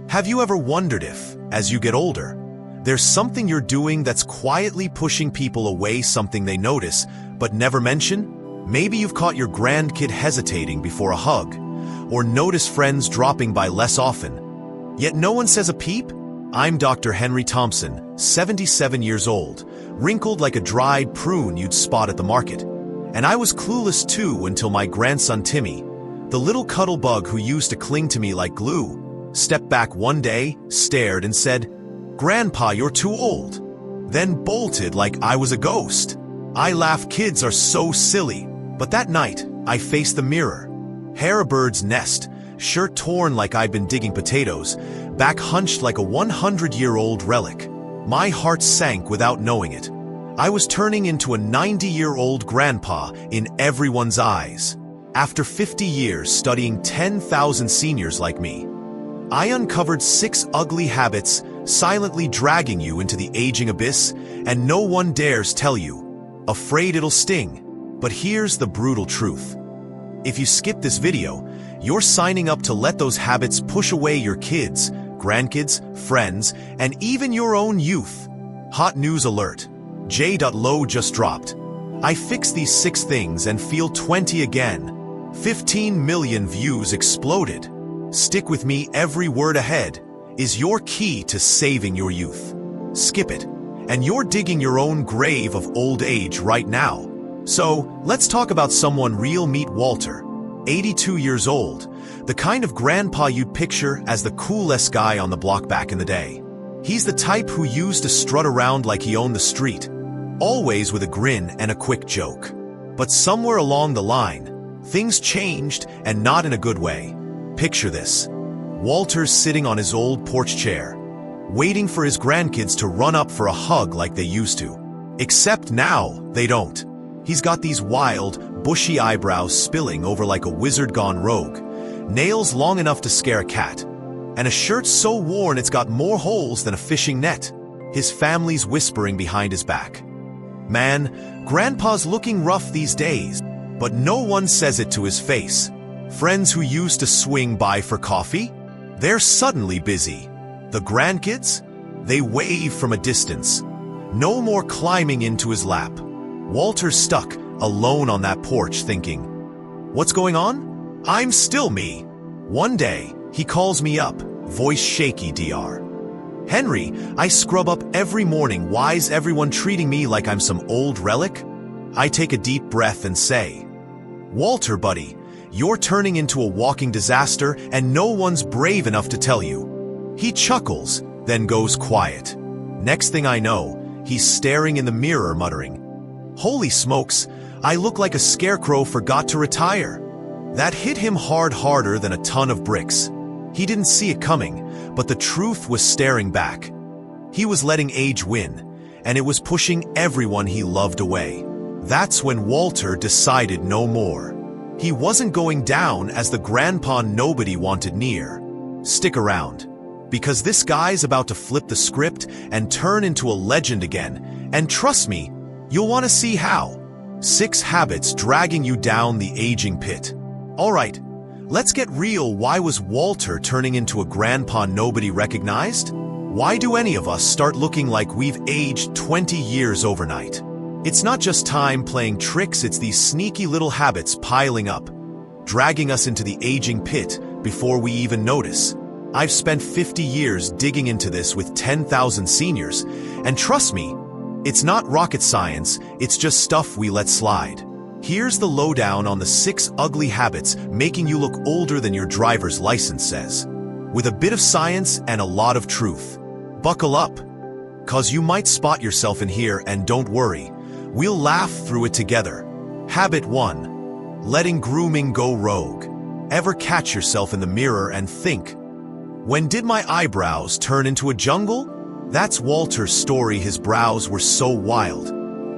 Have you ever wondered if, as you get older, there's something you're doing that's quietly pushing people away, something they notice but never mention? Maybe you've caught your grandkid hesitating before a hug, or noticed friends dropping by less often, yet no one says a peep? I'm Dr. Henry Thompson, 77 years old, wrinkled like a dried prune you'd spot at the market. And I was clueless too until my grandson Timmy, the little cuddle bug who used to cling to me like glue, stepped back one day, stared and said, "Grandpa, you're too old," then bolted like I was a ghost. I laugh, kids are so silly. But that night, I faced the mirror. Hair a bird's nest, shirt torn like I'd been digging potatoes, back hunched like a 100-year-old relic. My heart sank without knowing it. I was turning into a 90-year-old grandpa in everyone's eyes. After 50 years studying 10,000 seniors like me, I uncovered 6 ugly habits silently dragging you into the aging abyss, and no one dares tell you, afraid it'll sting. But here's the brutal truth. If you skip this video, you're signing up to let those habits push away your kids, grandkids, friends, and even your own youth. Hot news alert. J.Lo just dropped. I fixed these 6 things and feel 20 again. 15 million views exploded. Stick with me, every word ahead is your key to saving your youth. Skip it, and you're digging your own grave of old age right now. So, let's talk about someone real. Meet Walter, 82 years old, the kind of grandpa you'd picture as the coolest guy on the block back in the day. He's the type who used to strut around like he owned the street, always with a grin and a quick joke. But somewhere along the line, things changed, and not in a good way. Picture this. Walter's sitting on his old porch chair, waiting for his grandkids to run up for a hug like they used to. Except now, they don't. He's got these wild, bushy eyebrows spilling over like a wizard gone rogue, nails long enough to scare a cat, and a shirt so worn it's got more holes than a fishing net. His family's whispering behind his back, "Man, Grandpa's looking rough these days," but no one says it to his face. Friends who used to swing by for coffee? They're suddenly busy. The grandkids? They wave from a distance. No more climbing into his lap. Walter's stuck, alone on that porch, thinking, what's going on? I'm still me. One day, he calls me up, voice shaky, "Dr. Henry, I scrub up every morning. Why's everyone treating me like I'm some old relic?" I take a deep breath and say, "Walter, buddy, you're turning into a walking disaster, and no one's brave enough to tell you." He chuckles, then goes quiet. Next thing I know, he's staring in the mirror, muttering, "Holy smokes, I look like a scarecrow forgot to retire." That hit him hard, harder than a ton of bricks. He didn't see it coming, but the truth was staring back. He was letting age win, and it was pushing everyone he loved away. That's when Walter decided no more. He wasn't going down as the grandpa nobody wanted near. Stick around, because this guy's about to flip the script and turn into a legend again, and trust me, you'll want to see how. 6 habits dragging you down the aging pit. Alright, let's get real. Why was Walter turning into a grandpa nobody recognized? Why do any of us start looking like we've aged 20 years overnight? It's not just time playing tricks, it's these sneaky little habits piling up, dragging us into the aging pit before we even notice. I've spent 50 years digging into this with 10,000 seniors, and trust me, it's not rocket science, it's just stuff we let slide. Here's the lowdown on the 6 ugly habits making you look older than your driver's license says, with a bit of science and a lot of truth. Buckle up, cause you might spot yourself in here, and don't worry, we'll laugh through it together. Habit 1. Letting grooming go rogue. Ever catch yourself in the mirror and think, when did my eyebrows turn into a jungle? That's Walter's story. His brows were so wild.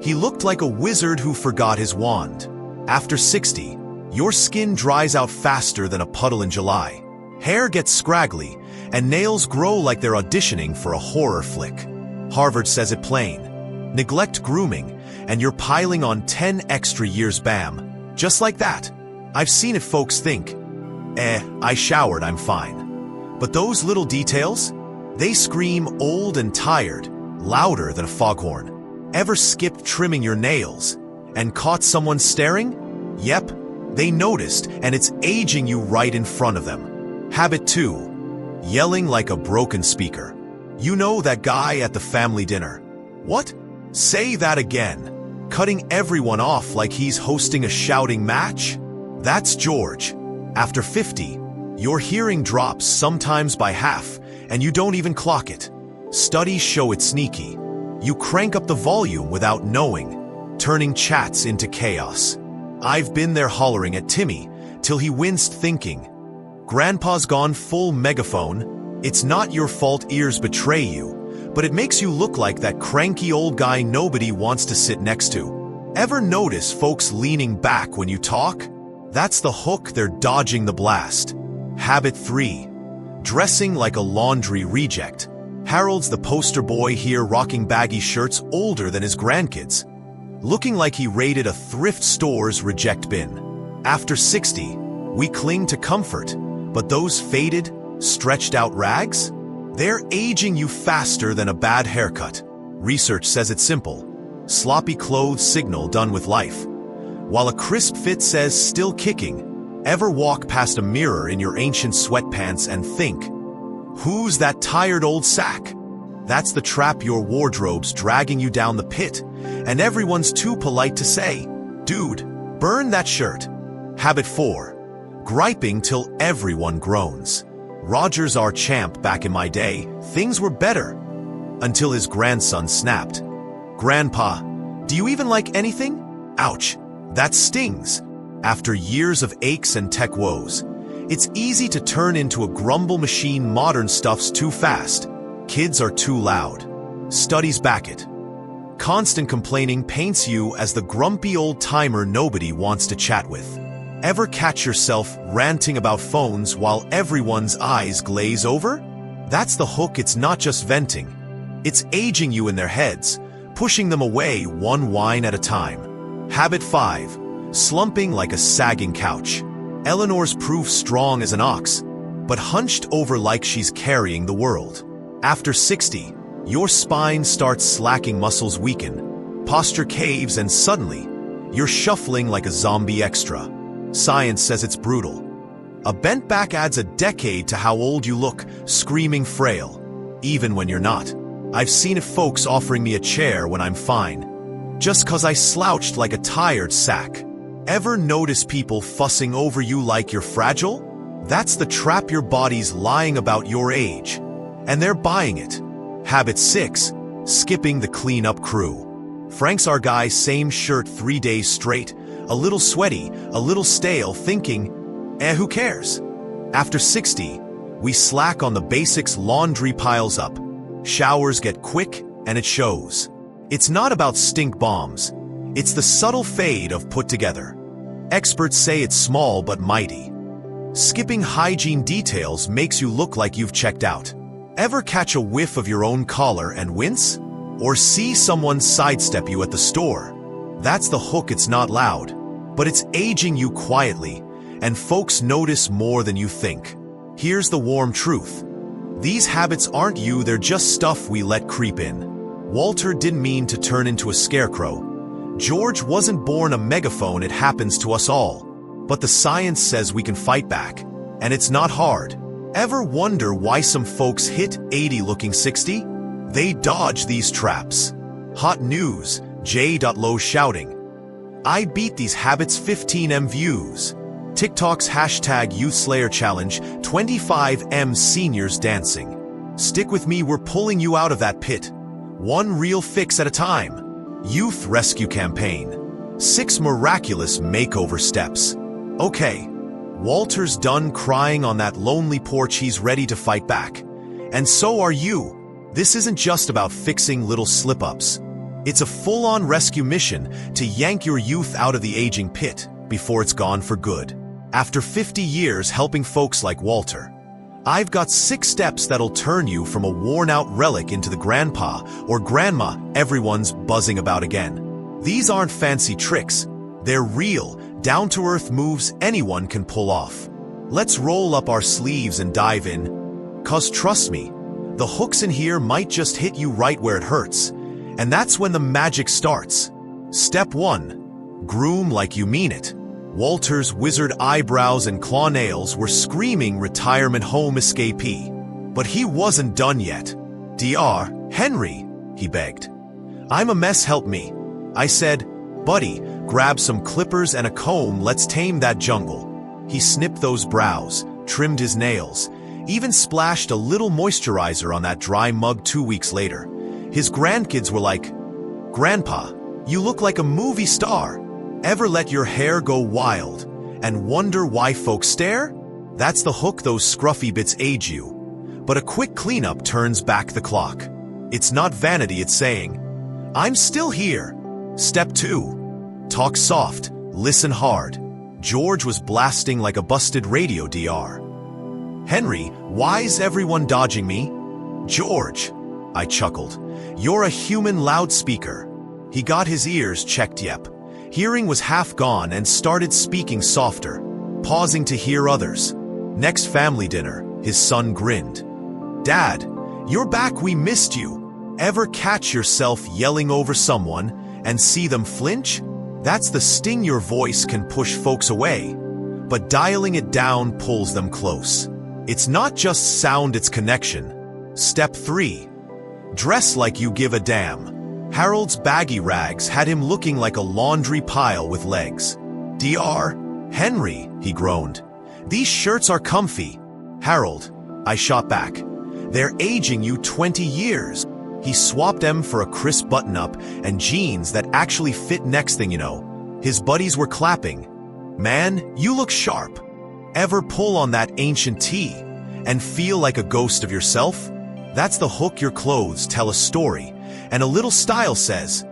He looked like a wizard who forgot his wand. After 60, your skin dries out faster than a puddle in July. Hair gets scraggly, and nails grow like they're auditioning for a horror flick. Harvard says it plain. Neglect grooming, and you're piling on 10 extra years, bam. Just like that. I've seen it. Folks think, I showered, I'm fine. But those little details, they scream old and tired, louder than a foghorn. Ever skipped trimming your nails and caught someone staring? Yep, they noticed, and it's aging you right in front of them. Habit 2. Yelling like a broken speaker. You know that guy at the family dinner. What? Say that again. Cutting everyone off like he's hosting a shouting match? That's George. After 50, your hearing drops sometimes by half, and you don't even clock it. Studies show it's sneaky. You crank up the volume without knowing, turning chats into chaos. I've been there hollering at Timmy till he winced thinking, Grandpa's gone full megaphone. It's not your fault ears betray you, but it makes you look like that cranky old guy nobody wants to sit next to. Ever notice folks leaning back when you talk? That's the hook, they're dodging the blast. Habit 3. Dressing like a laundry reject. Harold's the poster boy here, rocking baggy shirts older than his grandkids, looking like he raided a thrift store's reject bin. After 60, we cling to comfort, but those faded, stretched out rags? They're aging you faster than a bad haircut. Research says it's simple. Sloppy clothes signal done with life, while a crisp fit says still kicking. Ever walk past a mirror in your ancient sweatpants and think, who's that tired old sack? That's the trap, your wardrobe's dragging you down the pit, and everyone's too polite to say, dude, burn that shirt. Habit 4. Griping till everyone groans. Roger's our champ. Back in my day, things were better. Until his grandson snapped. Grandpa, do you even like anything? Ouch, that stings. After years of aches and tech woes, it's easy to turn into a grumble machine. Modern stuff's too fast. Kids are too loud. Studies back it. Constant complaining paints you as the grumpy old timer nobody wants to chat with. Ever catch yourself ranting about phones while everyone's eyes glaze over? That's the hook, it's not just venting. It's aging you in their heads, pushing them away one whine at a time. Habit 5. Slumping like a sagging couch. Eleanor's proof strong as an ox, but hunched over like she's carrying the world. After 60, your spine starts slacking, muscles weaken, posture caves, and suddenly, you're shuffling like a zombie extra. Science says it's brutal. A bent back adds a decade to how old you look, screaming frail, even when you're not. I've seen it, folks offering me a chair when I'm fine, just 'cause I slouched like a tired sack. Ever notice people fussing over you like you're fragile? That's the trap, your body's lying about your age, and they're buying it. Habit 6. Skipping the cleanup crew. Frank's our guy, same shirt 3 days straight, a little sweaty, a little stale, thinking, who cares? After 60, we slack on the basics. Laundry piles up, showers get quick, and it shows. It's not about stink bombs. It's the subtle fade of put together. Experts say it's small but mighty. Skipping hygiene details makes you look like you've checked out. Ever catch a whiff of your own collar and wince? Or see someone sidestep you at the store? That's the hook, it's not loud, but it's aging you quietly, and folks notice more than you think. Here's the warm truth. These habits aren't you, they're just stuff we let creep in. Walter didn't mean to turn into a scarecrow. George wasn't born a megaphone, it happens to us all. But the science says we can fight back, and it's not hard. Ever wonder why some folks hit 80 looking 60? They dodge these traps. Hot news, J.Lo shouting, I beat these habits, 15M views. TikTok's hashtag Youth Slayer Challenge, 25M seniors dancing. Stick with me, we're pulling you out of that pit. One real fix at a time. Youth Rescue Campaign. 6 miraculous makeover steps. Okay, Walter's done crying on that lonely porch, he's ready to fight back. And so are you. This isn't just about fixing little slip-ups. It's a full-on rescue mission to yank your youth out of the aging pit before it's gone for good. After 50 years helping folks like Walter, I've got 6 steps that'll turn you from a worn-out relic into the grandpa or grandma everyone's buzzing about again. These aren't fancy tricks. They're real, down-to-earth moves anyone can pull off. Let's roll up our sleeves and dive in. 'Cause trust me, the hooks in here might just hit you right where it hurts. And that's when the magic starts. Step 1. Groom like you mean it. Walter's wizard eyebrows and claw nails were screaming retirement home escapee. But he wasn't done yet. "Dr. Henry," he begged. "I'm a mess, help me." I said, "Buddy, grab some clippers and a comb, let's tame that jungle." He snipped those brows, trimmed his nails, even splashed a little moisturizer on that dry mug 2 weeks later. His grandkids were like, "Grandpa, you look like a movie star. Ever let your hair go wild and wonder why folks stare?" That's the hook. Those scruffy bits age you. But a quick cleanup turns back the clock. It's not vanity, it's saying, "I'm still here." Step 2. Talk soft, listen hard. George was blasting like a busted radio, "Dr. Henry, why's everyone dodging me?" "George," I chuckled, "you're a human loudspeaker." He got his ears checked, yep. Hearing was half gone and started speaking softer, pausing to hear others. Next family dinner, his son grinned. "Dad, you're back, we missed you." Ever catch yourself yelling over someone and see them flinch? That's the sting. Your voice can push folks away, but dialing it down pulls them close. It's not just sound, it's connection. Step 3. Dress like you give a damn. Harold's baggy rags had him looking like a laundry pile with legs. "Dr. Henry," he groaned, "these shirts are comfy." "Harold," I shot back, "they're aging you 20 years. He swapped them for a crisp button-up and jeans that actually fit. Next thing you know, his buddies were clapping. "Man, you look sharp." Ever pull on that ancient tee and feel like a ghost of yourself? That's the hook. Your clothes tell a story, and a little style says,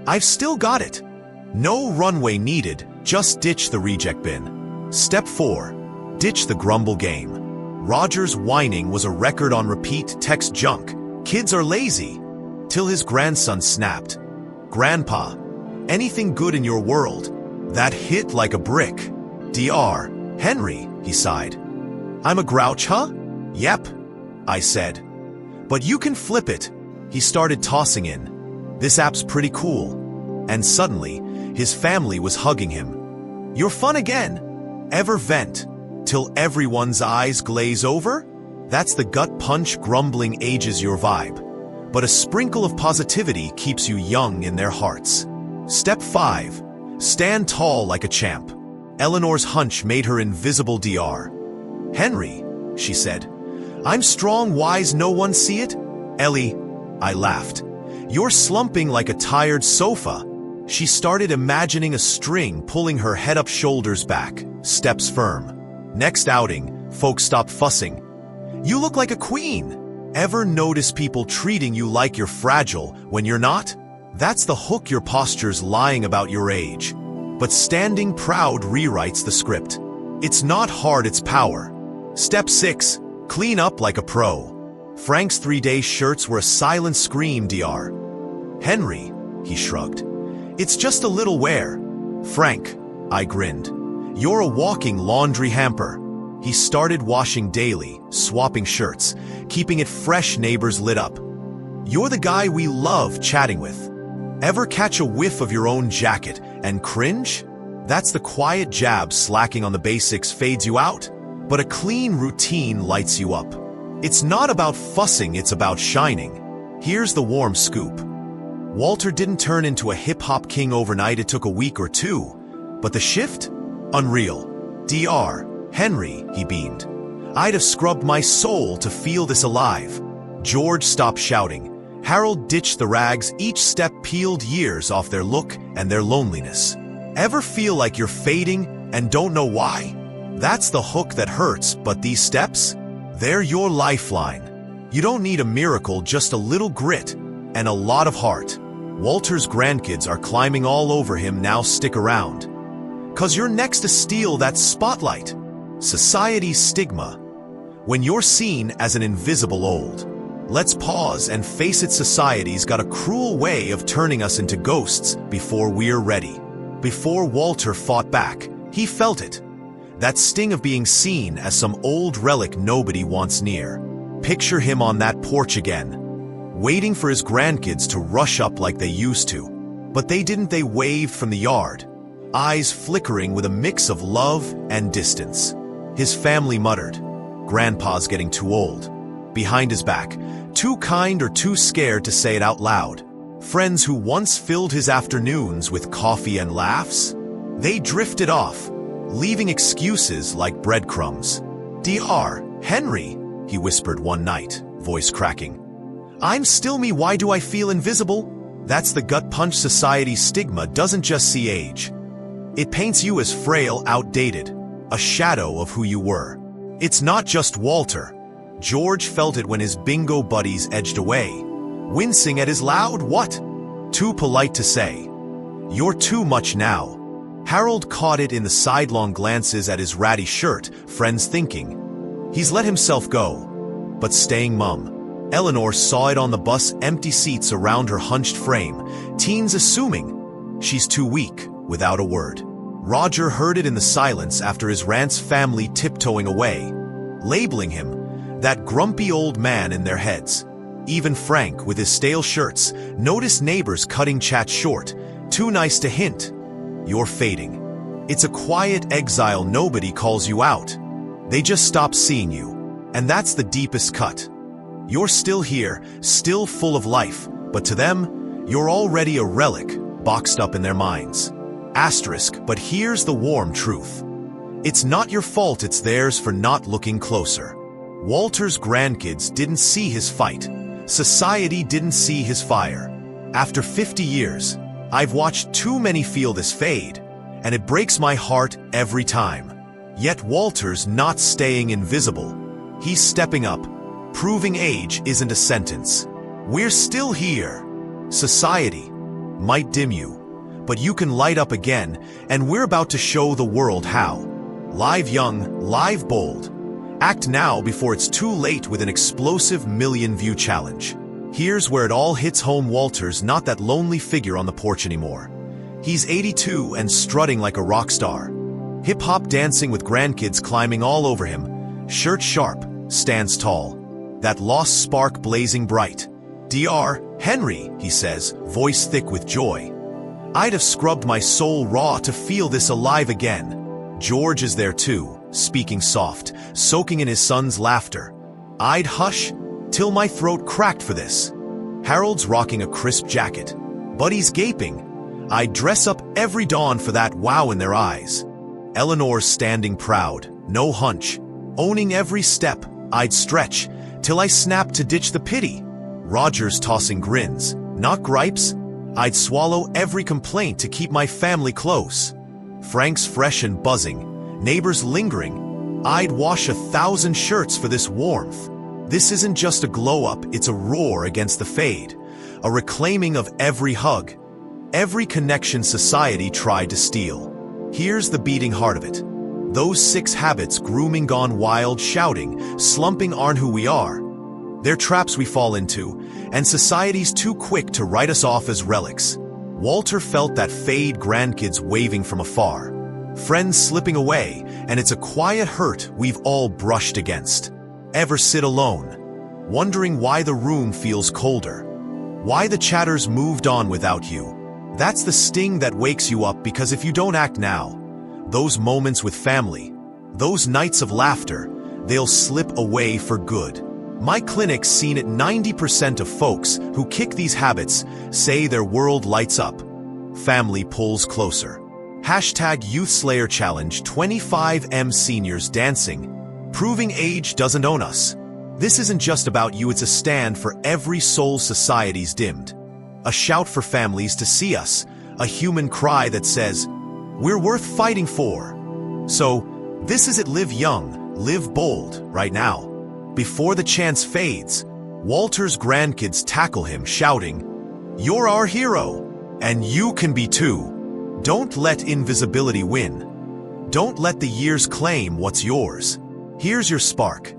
"I've still got it." No runway needed, just ditch the reject bin. Step 4. Ditch the grumble game. Roger's whining was a record on repeat. Text junk. "Kids are lazy." Till his grandson snapped, "Grandpa, anything good in your world?" That hit like a brick. "Dr. Henry," he sighed. "I'm a grouch, huh?" "Yep," I said. "But you can flip it." He started tossing in, "This app's pretty cool." And suddenly, his family was hugging him. "You're fun again." Ever vent till everyone's eyes glaze over? That's the gut punch. Grumbling ages your vibe, but a sprinkle of positivity keeps you young in their hearts. Step 5. Stand tall like a champ. Eleanor's hunch made her invisible. "Dr. Henry," she said, "I'm strong, why's no one see it?" "Ellie," I laughed, "you're slumping like a tired sofa." She started imagining a string pulling her head up, shoulders back, steps firm. Next outing, folks stopped fussing. "You look like a queen." Ever notice people treating you like you're fragile when you're not? That's the hook. Your posture's lying about your age, but standing proud rewrites the script. It's not hard, it's power. Step 6. Clean up like a pro. Frank's 3-day shirts were a silent scream. "Dr. Henry," he shrugged, "it's just a little wear." "Frank," I grinned, "you're a walking laundry hamper." He started washing daily, swapping shirts, keeping it fresh. Neighbors lit up. "You're the guy we love chatting with." Ever catch a whiff of your own jacket and cringe? That's the quiet jab. Slacking on the basics fades you out, but a clean routine lights you up. It's not about fussing, it's about shining. Here's the warm scoop. Walter didn't turn into a hip-hop king overnight. It took a week or two, but the shift? Unreal. "Dr. Henry," he beamed, "I'd have scrubbed my soul to feel this alive." George stopped shouting. Harold ditched the rags. Each step peeled years off their look and their loneliness. Ever feel like you're fading and don't know why? That's the hook that hurts, but these steps? They're your lifeline. You don't need a miracle, just a little grit and a lot of heart. Walter's grandkids are climbing all over him now. Stick around, 'cause you're next to steal that spotlight. Society's stigma. When you're seen as an invisible old. Let's pause and face it. Society's got a cruel way of turning us into ghosts before we're ready. Before Walter fought back, he felt it. That sting of being seen as some old relic nobody wants near. Picture him on that porch again, waiting for his grandkids to rush up like they used to. But they didn't. They waved from the yard, eyes flickering with a mix of love and distance. His family muttered, "Grandpa's getting too old." Behind his back, too kind or too scared to say it out loud. Friends who once filled his afternoons with coffee and laughs, they drifted off, leaving excuses like breadcrumbs. "Dr. Henry," he whispered one night, voice cracking. "I'm still me. Why do I feel invisible?" That's the gut punch. Society's stigma doesn't just see age. It paints you as frail, outdated, a shadow of who you were. It's not just Walter. George felt it when his bingo buddies edged away, wincing at his loud, "What? Too polite to say. You're too much now." Harold caught it in the sidelong glances at his ratty shirt, friends thinking, "He's let himself go." But staying mum. Eleanor saw it on the bus, empty seats around her hunched frame, teens assuming she's too weak, without a word. Roger heard it in the silence after his rant's family tiptoeing away, labeling him that grumpy old man in their heads. Even Frank, with his stale shirts, noticed neighbors cutting chat short, too nice to hint, "You're fading." It's a quiet exile. Nobody calls you out. They just stop seeing you. And that's the deepest cut. You're still here, still full of life, but to them, you're already a relic, boxed up in their minds. Asterisk, but here's the warm truth. It's not your fault, it's theirs for not looking closer. Walter's grandkids didn't see his fight. Society didn't see his fire. After 50 years, I've watched too many feel this fade, and it breaks my heart every time. Yet Walter's not staying invisible. He's stepping up, proving age isn't a sentence. We're still here. Society might dim you, but you can light up again, and we're about to show the world how. Live young, live bold. Act now before it's too late with an explosive million-view challenge. Here's where it all hits home. Walter's not that lonely figure on the porch anymore. He's 82 and strutting like a rock star. Hip-hop dancing with grandkids climbing all over him. Shirt sharp, stands tall. That lost spark blazing bright. "Dr. Henry," he says, voice thick with joy. "I'd have scrubbed my soul raw to feel this alive again." George is there too, speaking soft, soaking in his son's laughter. "I'd hush till my throat cracked for this." Harold's rocking a crisp jacket. Buddy's gaping. "I'd dress up every dawn for that wow in their eyes." Eleanor's standing proud, no hunch, owning every step. "I'd stretch till I snapped to ditch the pity." Roger's tossing grins, not gripes. "I'd swallow every complaint to keep my family close." Frank's fresh and buzzing, neighbors lingering. "I'd wash 1,000 shirts for this warmth." This isn't just a glow-up, it's a roar against the fade, a reclaiming of every hug, every connection society tried to steal. Here's the beating heart of it. Those 6 habits, grooming gone wild, shouting, slumping, aren't who we are. They're traps we fall into, and society's too quick to write us off as relics. Walter felt that fade, grandkids waving from afar, friends slipping away, and it's a quiet hurt we've all brushed against. Ever sit alone, wondering why the room feels colder? Why the chatter's moved on without you? That's the sting that wakes you up, because if you don't act now, those moments with family, those nights of laughter, they'll slip away for good. My clinic's seen it. 90% of folks who kick these habits say their world lights up. Family pulls closer. Hashtag Youth Slayer Challenge. 25M seniors dancing, proving age doesn't own us. This isn't just about you, it's a stand for every soul society's dimmed. A shout for families to see us, a human cry that says, we're worth fighting for. So, this is it. Live young, live bold, right now. Before the chance fades, Walter's grandkids tackle him, shouting, "You're our hero, and you can be too." Don't let invisibility win. Don't let the years claim what's yours. Here's your spark.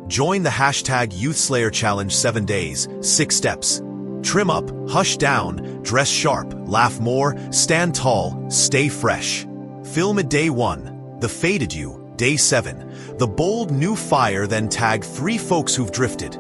Join the hashtag Youth Slayer Challenge. 7 days, 6 steps. Trim up, hush down, dress sharp, laugh more, stand tall, stay fresh. Film it. Day 1. The faded you, Day 7. The bold new fire, then tag 3 folks who've drifted.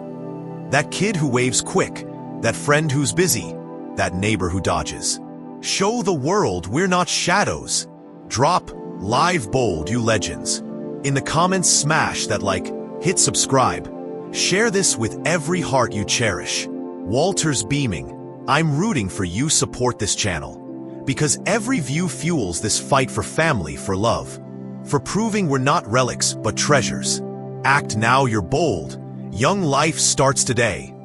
That kid who waves quick, that friend who's busy, that neighbor who dodges. Show the world we're not shadows. Drop live bold, you legends. In the comments, smash that like, hit subscribe. Share this with every heart you cherish. Walter's beaming. I'm rooting for you. Support this channel. Because every view fuels this fight for family, for love. For proving we're not relics, but treasures. Act now, you're bold. Young life starts today.